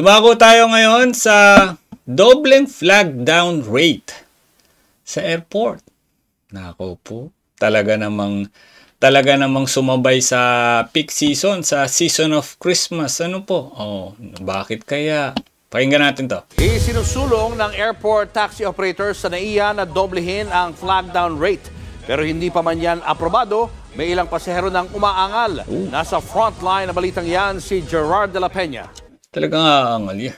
Dumako tayo ngayon sa dobleng flag down rate sa airport. Nako po, talaga namang sumabay sa peak season, sa season of Christmas. Ano po? Oh, bakit kaya? Pakinggan natin to. Isinusulong ng airport taxi operators sa NAIA na doblehin ang flag down rate. Pero hindi pa man yan aprobado, may ilang pasahero nang umaangal. Nasa frontline na balitang yan si Gerard de la Peña. Talagang aangal yan.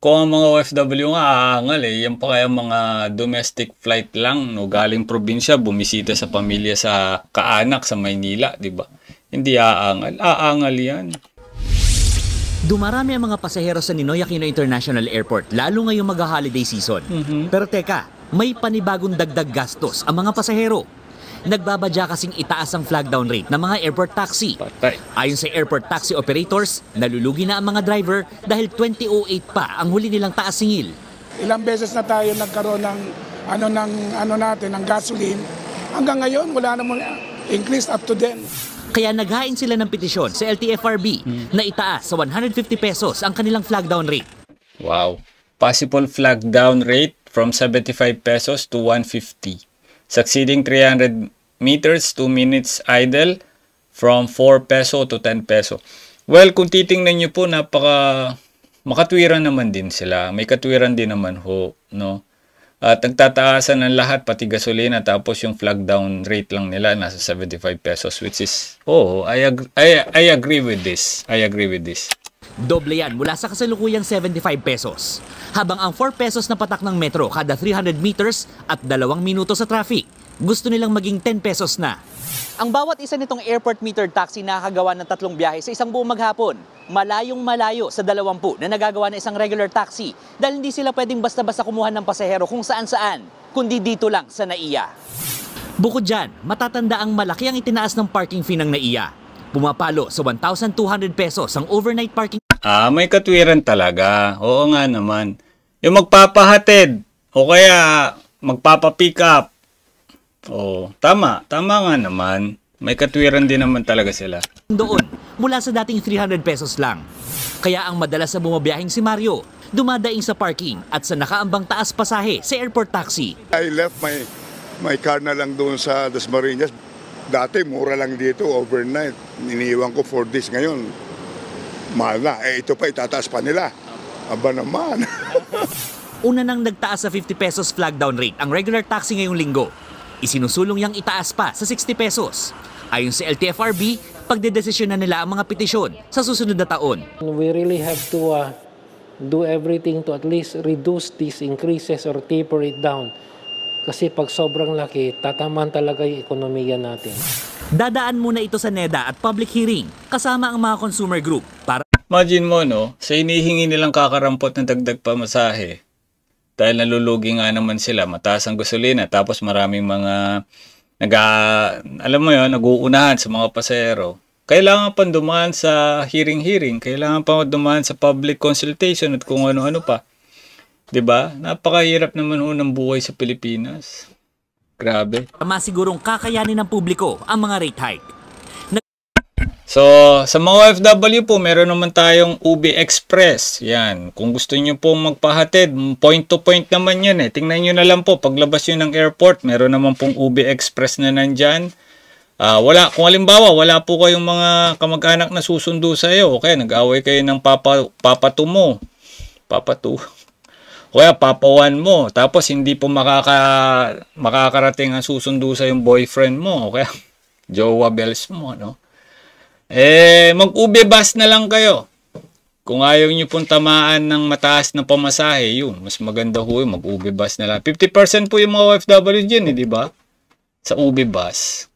Kung ang mga OFW nga aangal yan pa kaya mga domestic flight lang, no, galing probinsya, bumisita sa pamilya sa kaanak sa Maynila, di ba? Hindi aangal yan. Dumarami ang mga pasahero sa Ninoy Aquino International Airport, lalo ngayong mag-holiday season. Pero teka, may panibagong dagdag gastos ang mga pasahero. Nagbabadya kasing itaas ang flag down rate ng mga airport taxi. Patay. Ayon sa airport taxi operators, nalulugi na ang mga driver dahil 2008 pa ang huli nilang taas singil. Ilang beses na tayo nagkaroon ng gasoline. Hanggang ngayon wala namang increase up to then. Kaya naghain sila ng petisyon sa LTFRB na itaas sa 150 pesos ang kanilang flag down rate. Wow. Possible flag down rate from 75 pesos to 150. Succeeding 300 meters, 2 minutes idle from 4 peso to 10 peso. Well, kung titingnan nyo po, makatwiran naman din sila. May katwiran din naman ho, no? At nagtataasan ng lahat, pati gasolina, tapos yung flag down rate lang nila nasa 75 pesos, which is, I agree with this. I agree with this. Doble yan mula sa kasalukuyang 75 pesos. Habang ang 4 pesos na patak ng metro kada 300 meters at 2 minuto sa traffic, gusto nilang maging 10 pesos na. Ang bawat isa nitong airport metered taxi nakakagawa ng 3 biyahe sa isang buong maghapon. Malayong malayo sa 20 na nagagawa ng isang regular taxi dahil hindi sila pwedeng basta-basta kumuha ng pasahero kung saan-saan, kundi dito lang sa NAIA. Bukod dyan, matatanda ang malaki ang itinaas ng parking fee ng NAIA. Pumapalo sa 1,200 pesos ang overnight parking. May katwiran talaga. Oo nga naman. Yung magpapahatid o kaya magpapapick up. Tama nga naman. May katwiran din naman talaga sila. Doon, mula sa dating 300 pesos lang. Kaya ang madalas na bumabiyahing si Mario, dumadaing sa parking at sa nakaambang taas pasahe sa airport taxi. I left my car na lang doon sa Dasmariñas. Dati mura lang dito overnight. Iniiwan ko 4 days ngayon. Mahal na. Ito pa itataas pa nila. Aba naman. Una nang nagtaas sa 50 pesos flag down rate ang regular taxi ngayong linggo. Isinusulong yang itaas pa sa 60 pesos. Ayon sa LTFRB, pagdedesisyon na nila ang mga petisyon sa susunod na taon. We really have to do everything to at least reduce these increases or taper it down. Kasi pag sobrang laki, tataman talaga yung ekonomiya natin. Dadaan muna ito sa NEDA at public hearing kasama ang mga consumer group para... Imagine mo, no? Sa hinihingi nilang kakarampot ng dagdag pamasahe. Dahil nalulugi nga naman sila, mataas ang gasolina, tapos maraming mga nag-uunahan sa mga pasahero. Kailangan pa dumaan sa hearing, kailangan pa dumaan sa public consultation at kung ano-ano pa. 'Di ba? Napakahirap naman ng buhay sa Pilipinas. Grabe. Masigurong kakayanin ng publiko ang mga rate hike. So, sa mga OFW po, meron naman tayong UB Express. Yan. Kung gusto niyo pong magpahatid, point to point naman yun eh. Tingnan niyo na lang po, paglabas niyo ng airport, meron naman pong UB Express na nandyan. Kung halimbawa, wala po kayong mga kamag-anak na susundo sa iyo, okay, nag-away kayo ng papatu mo. Kaya papawan mo, tapos hindi po makakarating ang susundo sa yung boyfriend mo, okay? Jowa bells mo, no? Mag-UB bus na lang kayo. Kung ayaw nyo pong tamaan ng mataas na pamasahe, yun, mas maganda ho yung mag-UB bus na lang. 50% po yung mga OFW dyan, di ba? Sa UB bus.